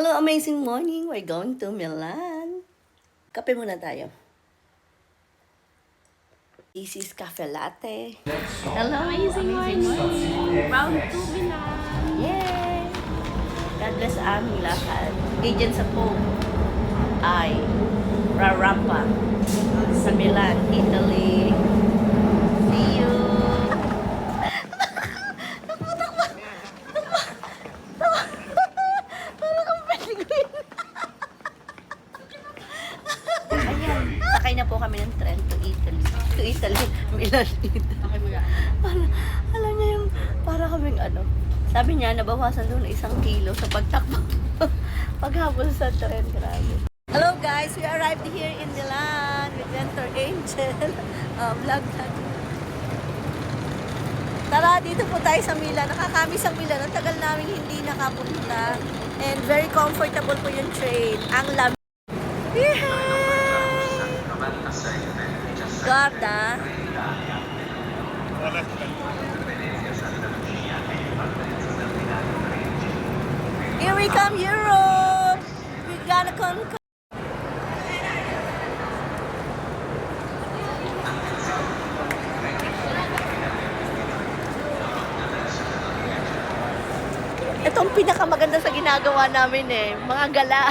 Hello, amazing morning. We're going to Milan. Kape muna tayo. This is cafe latte. Hello, Amazing morning! Proud to Milan! Yay! God bless aming lahat. Agent sa Pope ay Rarampa sa Milan, Italy. See you! Ayan, sakay na po kami ng tren to Italy. To Italy, Milan, Italy. Alam niya yung, para kaming ano, sabi niya, nabawasan doon 1 kilo sa pagtakbo. Paghabol sa tren, grabe. Hello guys, we arrived here in Milan with Mentor Angel. Vlog natin. Tara, dito po tayo sa Milan. Nakakamiss ang Milan. Ang tagal namin hindi nakapunta. And very comfortable po yung train. Ang lamig. Guarda. Here we come, Europe! We're gonna conquer. Ito ang pinakamaganda sa ginagawa namin eh. Mga gala.